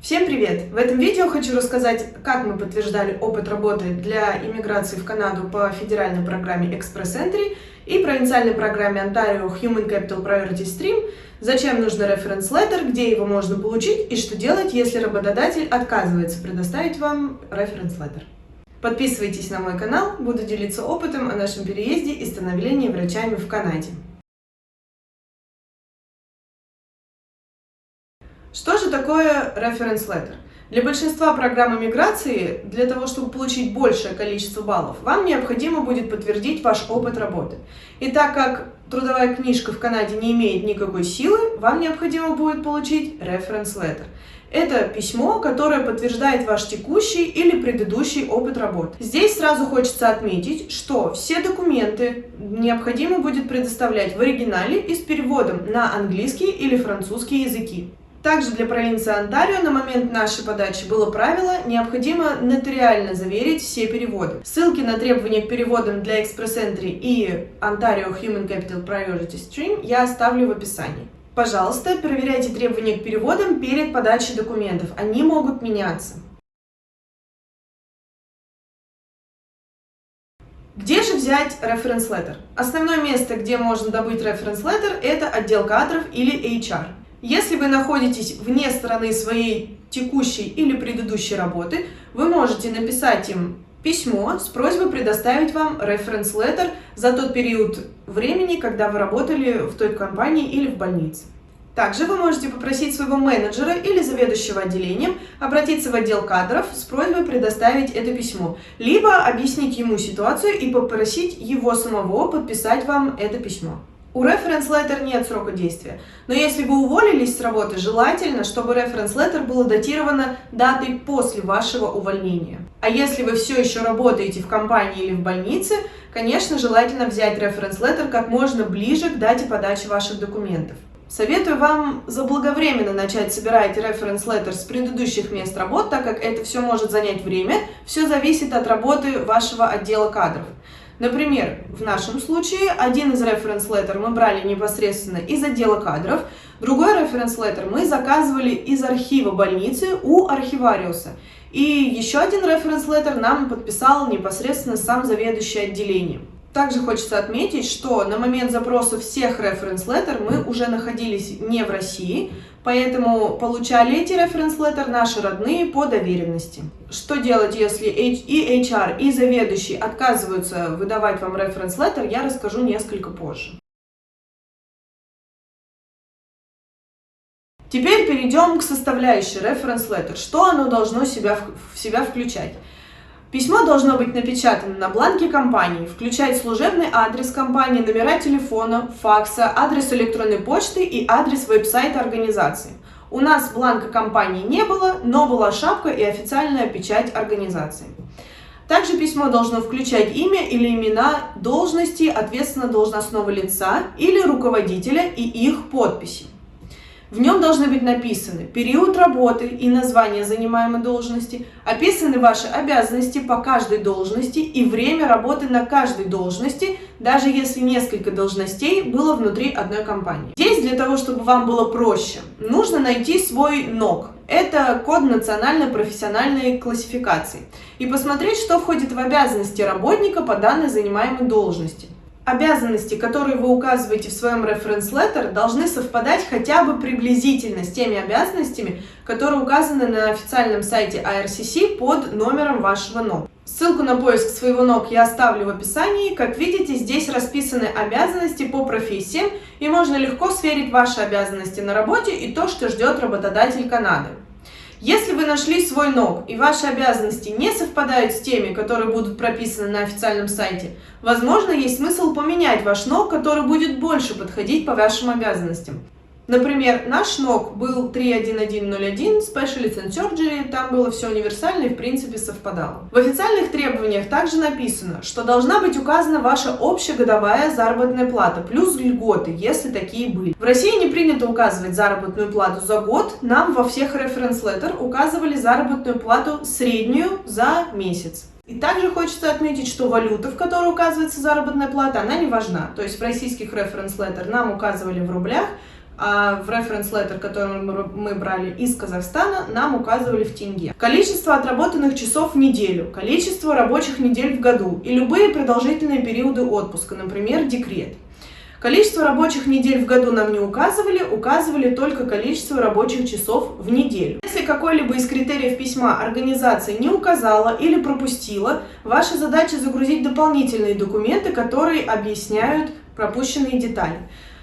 Всем привет! В этом видео хочу рассказать, как мы подтверждали опыт работы для иммиграции в Канаду по федеральной программе Express Entry и провинциальной программе Ontario Human Capital Priority Stream, зачем нужен reference letter, где его можно получить и что делать, если работодатель отказывается предоставить вам reference letter. Подписывайтесь на мой канал, буду делиться опытом о нашем переезде и становлении врачами в Канаде. Что же такое reference letter? Для большинства программ иммиграции, для того, чтобы получить большее количество баллов, вам необходимо будет подтвердить ваш опыт работы. И так как трудовая книжка в Канаде не имеет никакой силы, вам необходимо будет получить reference letter. Это письмо, которое подтверждает ваш текущий или предыдущий опыт работы. Здесь сразу хочется отметить, что все документы необходимо будет предоставлять в оригинале и с переводом на английский или французский языки. Также для провинции Онтарио на момент нашей подачи было правило, необходимо нотариально заверить все переводы. Ссылки на требования к переводам для Express Entry и Ontario Human Capital Priority Stream я оставлю в описании. Пожалуйста, проверяйте требования к переводам перед подачей документов, они могут меняться. Где же взять reference letter? Основное место, где можно добыть reference letter, это отдел кадров или HR. Если вы находитесь вне страны своей текущей или предыдущей работы, вы можете написать им письмо с просьбой предоставить вам reference letter за тот период времени, когда вы работали в той компании или в больнице. Также вы можете попросить своего менеджера или заведующего отделением обратиться в отдел кадров с просьбой предоставить это письмо, либо объяснить ему ситуацию и попросить его самого подписать вам это письмо. У reference letter нет срока действия, но если вы уволились с работы, желательно, чтобы reference letter было датировано датой после вашего увольнения. А если вы все еще работаете в компании или в больнице, конечно, желательно взять reference letter как можно ближе к дате подачи ваших документов. Советую вам заблаговременно начать собирать reference letter с предыдущих мест работ, так как это все может занять время, все зависит от работы вашего отдела кадров. Например, в нашем случае один из reference letter мы брали непосредственно из отдела кадров, другой reference letter мы заказывали из архива больницы у архивариуса. И еще один reference letter нам подписал непосредственно сам заведующий отделением. Также хочется отметить, что на момент запроса всех reference letter мы уже находились не в России, поэтому получали эти reference letter наши родные по доверенности. Что делать, если и HR, и заведующий отказываются выдавать вам reference letter, я расскажу несколько позже. Теперь перейдем к составляющей reference letter. Что оно должно в себя включать? Письмо должно быть напечатано на бланке компании, включать служебный адрес компании, номера телефона, факса, адрес электронной почты и адрес веб-сайта организации. У нас бланка компании не было, но была шапка и официальная печать организации. Также письмо должно включать имя или имена должности, ответственного должностного лица или руководителя и их подписи. В нем должны быть написаны период работы и название занимаемой должности, описаны ваши обязанности по каждой должности и время работы на каждой должности, даже если несколько должностей было внутри одной компании. Здесь для того, чтобы вам было проще, нужно найти свой НОК. Это код национальной профессиональной классификации. И посмотреть, что входит в обязанности работника по данной занимаемой должности. Обязанности, которые вы указываете в своем reference letter, должны совпадать хотя бы приблизительно с теми обязанностями, которые указаны на официальном сайте IRCC под номером вашего НОК. Ссылку на поиск своего НОК я оставлю в описании. Как видите, здесь расписаны обязанности по профессиям, и можно легко сверить ваши обязанности на работе и то, что ждет работодатель Канады. Если вы нашли свой НОК и ваши обязанности не совпадают с теми, которые будут прописаны на официальном сайте, возможно, есть смысл поменять ваш НОК, который будет больше подходить по вашим обязанностям. Например, наш НОК был 31101 Specialist in Surgery, там было все универсально и в принципе совпадало. В официальных требованиях также написано, что должна быть указана ваша общегодовая заработная плата, плюс льготы, если такие были. В России не принято указывать заработную плату за год, нам во всех reference letter указывали заработную плату среднюю за месяц. И также хочется отметить, что валюта, в которой указывается заработная плата, она не важна. То есть в российских reference letter нам указывали в рублях, а в reference letter, который мы брали из Казахстана, нам указывали в тенге. Количество отработанных часов в неделю, количество рабочих недель в году и любые продолжительные периоды отпуска, например, декрет. Количество рабочих недель в году нам не указывали только количество рабочих часов в неделю. Если какой-либо из критериев письма организация не указала или пропустила, ваша задача загрузить дополнительные документы, которые объясняют пропущенные детали.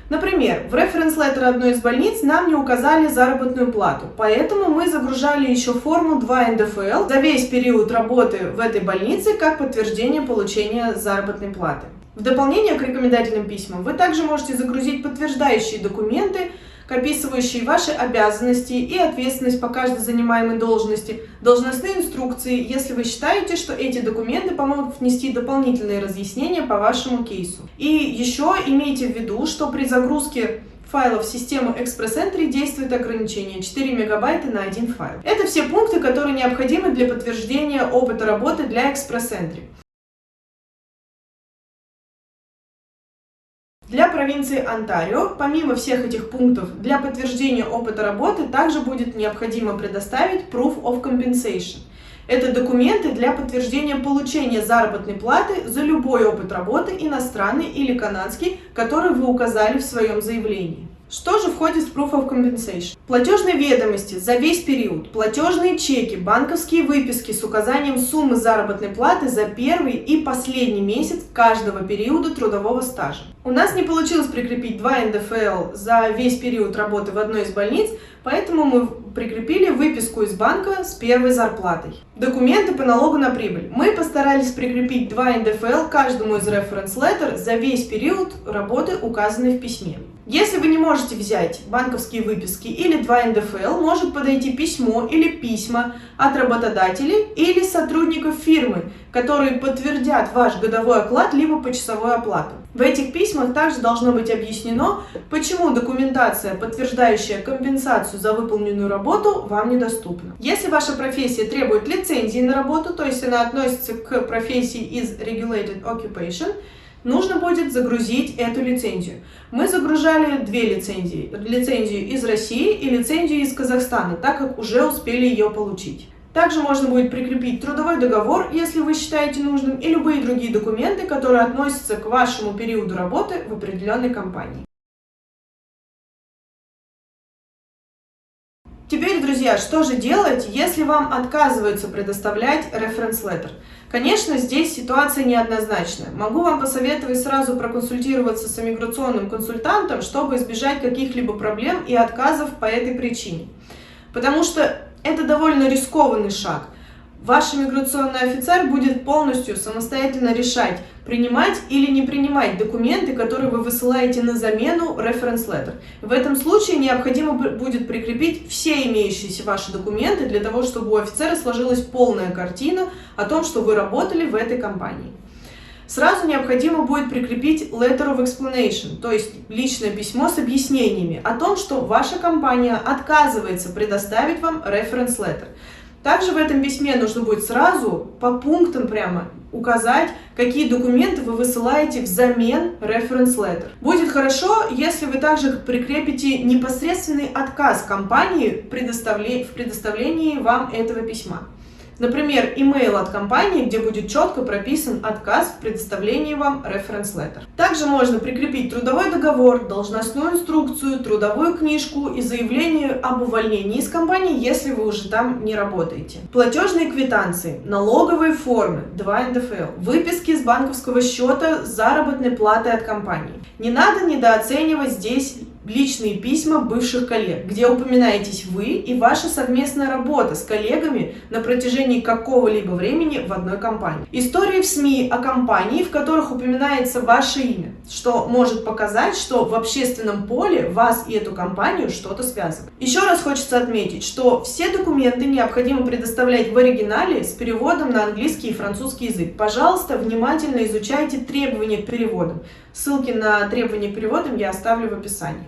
Например, в reference letter одной из больниц нам не указали заработную плату, поэтому мы загружали еще форму 2 НДФЛ за весь период работы в этой больнице как подтверждение получения заработной платы. В дополнение к рекомендательным письмам вы также можете загрузить подтверждающие документы, описывающие ваши обязанности и ответственность по каждой занимаемой должности, должностные инструкции, если вы считаете, что эти документы помогут внести дополнительные разъяснения по вашему кейсу. И еще имейте в виду, что при загрузке файлов в систему Express Entry действует ограничение 4 мегабайта на один файл. Это все пункты, которые необходимы для подтверждения опыта работы для Express Entry. Для провинции Онтарио, помимо всех этих пунктов, для подтверждения опыта работы также будет необходимо предоставить Proof of Compensation. Это документы для подтверждения получения заработной платы за любой опыт работы, иностранный или канадский, который вы указали в своем заявлении. Что же входит в Proof of Compensation? Платежные ведомости за весь период, платежные чеки, банковские выписки с указанием суммы заработной платы за первый и последний месяц каждого периода трудового стажа. У нас не получилось прикрепить 2 НДФЛ за весь период работы в одной из больниц, поэтому мы прикрепили выписку из банка с первой зарплатой. Документы по налогу на прибыль. Мы постарались прикрепить 2 НДФЛ каждому из reference letter за весь период работы, указанный в письме. Если вы не можете взять банковские выписки или 2 НДФЛ, может подойти письмо или письма от работодателей или сотрудников фирмы, которые подтвердят ваш годовой оклад либо почасовую оплату. В этих письмах также должно быть объяснено, почему документация, подтверждающая компенсацию за выполненную работу, вам недоступна. Если ваша профессия требует лицензии на работу, то есть она относится к профессии из Regulated Occupation, нужно будет загрузить эту лицензию. Мы загружали 2 лицензии. Лицензию из России и лицензию из Казахстана, так как уже успели ее получить. Также можно будет прикрепить трудовой договор, если вы считаете нужным, и любые другие документы, которые относятся к вашему периоду работы в определенной компании. Теперь, друзья, что же делать, если вам отказываются предоставлять reference letter? Конечно, здесь ситуация неоднозначная. Могу вам посоветовать сразу проконсультироваться с иммиграционным консультантом, чтобы избежать каких-либо проблем и отказов по этой причине. Потому что это довольно рискованный шаг. Ваш иммиграционный офицер будет полностью самостоятельно решать, принимать или не принимать документы, которые вы высылаете на замену reference letter. В этом случае необходимо будет прикрепить все имеющиеся ваши документы для того, чтобы у офицера сложилась полная картина о том, что вы работали в этой компании. Сразу необходимо будет прикрепить letter of explanation, то есть личное письмо с объяснениями о том, что ваша компания отказывается предоставить вам reference letter. Также в этом письме нужно будет сразу по пунктам прямо указать, какие документы вы высылаете взамен reference letter. Будет хорошо, если вы также прикрепите непосредственный отказ компании в предоставлении вам этого письма. Например, email от компании, где будет четко прописан отказ в предоставлении вам reference letter. Также можно прикрепить трудовой договор, должностную инструкцию, трудовую книжку и заявление об увольнении из компании, если вы уже там не работаете. Платежные квитанции, налоговые формы, 2 НДФЛ, выписки с банковского счета с заработной платой от компании. Не надо недооценивать здесь личные письма бывших коллег, где упоминаетесь вы и ваша совместная работа с коллегами на протяжении какого-либо времени в одной компании. Истории в СМИ о компании, в которых упоминается ваше имя, что может показать, что в общественном поле вас и эту компанию что-то связывает. Еще раз хочется отметить, что все документы необходимо предоставлять в оригинале с переводом на английский и французский язык. Пожалуйста, внимательно изучайте требования к переводам. Ссылки на требования к переводам я оставлю в описании.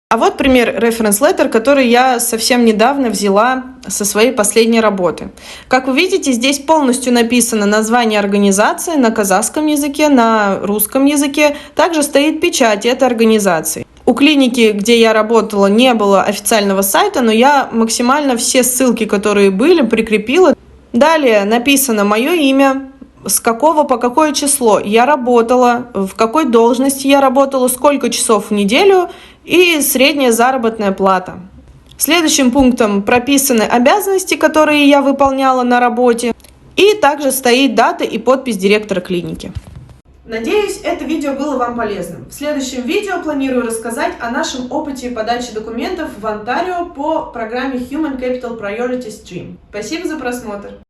А вот пример reference letter, который я совсем недавно взяла со своей последней работы. Как вы видите, здесь полностью написано название организации на казахском языке, на русском языке. Также стоит печать этой организации. У клиники, где я работала, не было официального сайта, но я максимально все ссылки, которые были, прикрепила. Далее написано мое имя, с какого по какое число я работала, в какой должности я работала, сколько часов в неделю и средняя заработная плата. Следующим пунктом прописаны обязанности, которые я выполняла на работе, и также стоит дата и подпись директора клиники. Надеюсь, это видео было вам полезным. В следующем видео планирую рассказать о нашем опыте подачи документов в Онтарио по программе Human Capital Priority Stream. Спасибо за просмотр!